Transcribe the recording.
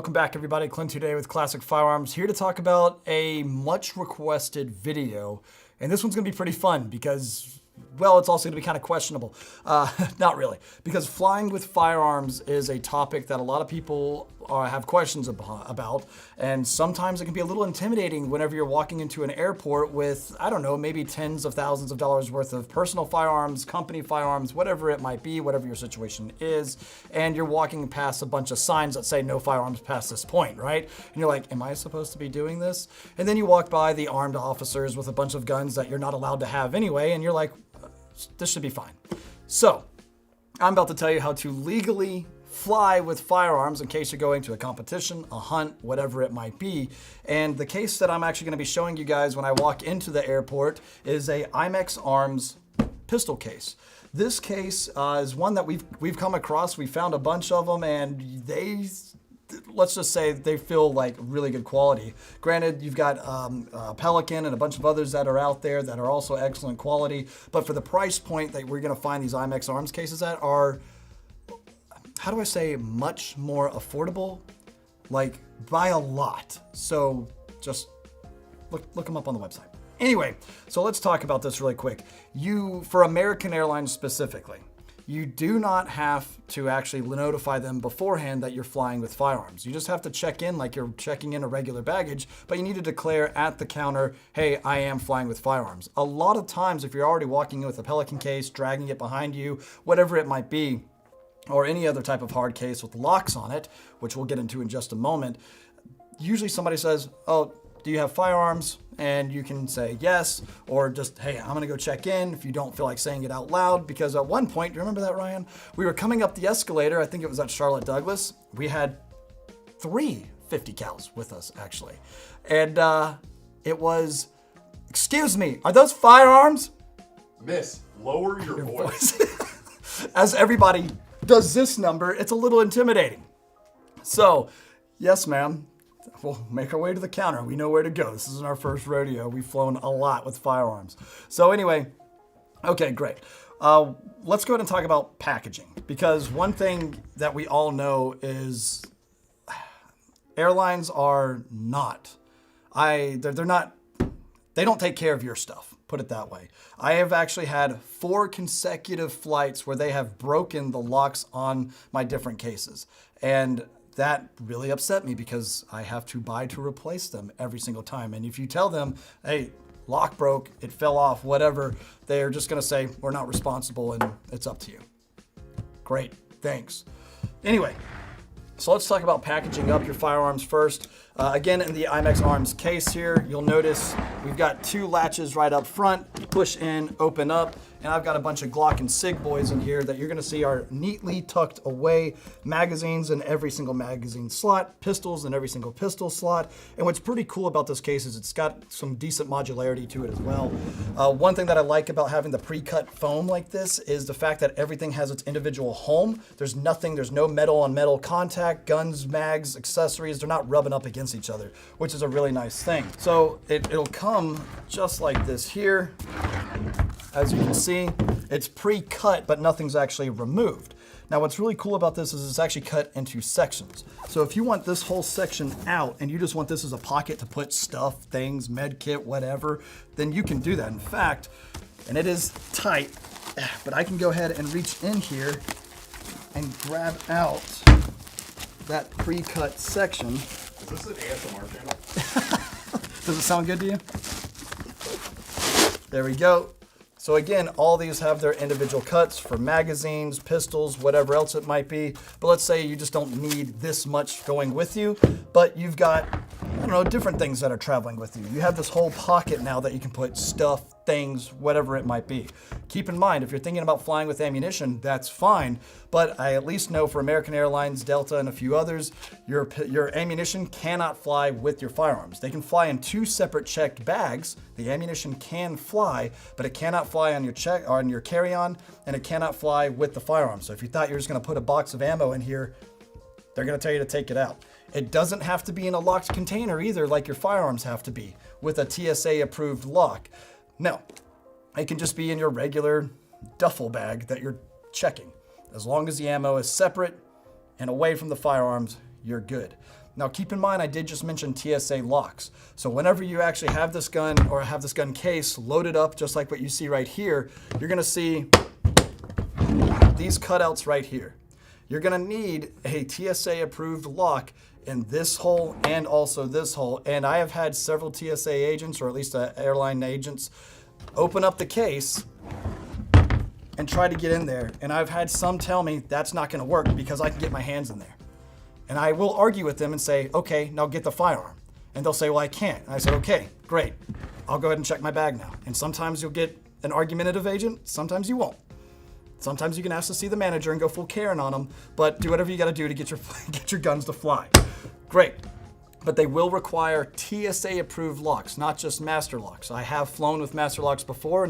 welcome back everybody. Clint today with Classic Firearms, here to talk about a much requested video. And this one's gonna be pretty fun because, well, it's also gonna be kind of questionable. Not really, because flying with firearms is a topic that a lot of people have questions about. And sometimes it can be a little intimidating whenever you're walking into an airport with, I don't know, maybe tens of thousands of dollars worth of personal firearms, company firearms, whatever it might be, whatever your situation is. And you're walking past a bunch of signs that say no firearms past this point, right? And you're like, am I supposed to be doing this? And then you walk by the armed officers with a bunch of guns that you're not allowed to have anyway. And you're like, this should be fine. So I'm about to tell you how to legally fly with firearms in case you're going to a competition, a hunt, whatever it might be. And the case that I'm actually going to be showing you guys when I walk into the airport is a IMEX Arms pistol case. This case is one that we've come across. We found a bunch of them, and let's just say they feel like really good quality. Granted, you've got Pelican and a bunch of others that are out there that are also excellent quality, but for the price point that we're going to find these IMEX Arms cases at are, how do I say, much more affordable, like by a lot. So just look them up on the website. Anyway, so let's talk about this really quick. For American Airlines specifically, you do not have to actually notify them beforehand that you're flying with firearms. You just have to check in like you're checking in a regular baggage, but you need to declare at the counter, hey, I am flying with firearms. A lot of times, if you're already walking in with a Pelican case, dragging it behind you, whatever it might be, or any other type of hard case with locks on it, which we'll get into in just a moment, usually somebody says, oh, do you have firearms? And you can say yes, or just, hey, I'm gonna go check in if you don't feel like saying it out loud. Because at one point, do you remember that, Ryan? We were coming up the escalator, I think it was at Charlotte Douglas. We had 3 50 cals with us, actually. And it was, excuse me, are those firearms? Miss, lower your voice. As everybody does this number, it's a little intimidating. So, yes, ma'am. We'll make our way to the counter. We know where to go. This isn't our first rodeo. We've flown a lot with firearms. So anyway, okay, great. Let's go ahead and talk about packaging, because one thing that we all know is airlines are not, they don't take care of your stuff. Put it that way. I have actually had 4 consecutive flights where they have broken the locks on my different cases. And that really upset me because I have to buy to replace them every single time. And if you tell them, hey, lock broke, it fell off, whatever, they're just gonna say, we're not responsible and it's up to you. Great, thanks. Anyway, so let's talk about packaging up your firearms first. Again, in the IMEX Arms case here, you'll notice we've got 2 latches right up front, push in, open up, and I've got a bunch of Glock and SIG boys in here that you're gonna see are neatly tucked away, magazines in every single magazine slot, pistols in every single pistol slot. And what's pretty cool about this case is it's got some decent modularity to it as well. One thing that I like about having the pre-cut foam like this is the fact that everything has its individual home. There's no metal on metal contact, guns, mags, accessories, they're not rubbing up against each other, which is a really nice thing. So it'll come just like this here. As you can see, it's pre-cut, but nothing's actually removed. Now, what's really cool about this is it's actually cut into sections. So if you want this whole section out and you just want this as a pocket to put stuff, things, med kit, whatever, then you can do that. In fact, and it is tight, but I can go ahead and reach in here and grab out that pre-cut section. Is this an ASMR channel? Does it sound good to you? There we go. So again, all these have their individual cuts for magazines, pistols, whatever else it might be. But let's say you just don't need this much going with you, but you've got, I don't know, different things that are traveling with you. You have this whole pocket now that you can put stuff, things, whatever it might be. Keep in mind, if you're thinking about flying with ammunition, that's fine. But I at least know for American Airlines, Delta, and a few others, your ammunition cannot fly with your firearms. They can fly in 2 separate checked bags. The ammunition can fly, but it cannot fly on your carry-on, and it cannot fly with the firearm. So if you thought you were just gonna put a box of ammo in here, they're gonna tell you to take it out. It doesn't have to be in a locked container either, like your firearms have to be, with a TSA-approved lock. No, it can just be in your regular duffel bag that you're checking. As long as the ammo is separate and away from the firearms, you're good. Now keep in mind, I did just mention TSA locks. So whenever you actually have this gun or have this gun case loaded up, just like what you see right here, you're gonna see these cutouts right here. You're gonna need a TSA approved lock in this hole and also this hole. And I have had several TSA agents, or at least airline agents, open up the case and try to get in there. And I've had some tell me that's not gonna work because I can get my hands in there. And I will argue with them and say, okay, now get the firearm. And they'll say, well, I can't. And I said, okay, great. I'll go ahead and check my bag now. And sometimes you'll get an argumentative agent, sometimes you won't. Sometimes you can ask to see the manager and go full Karen on them, but do whatever you gotta do to get your guns to fly. Great. But they will require TSA approved locks, not just master locks. I have flown with master locks before.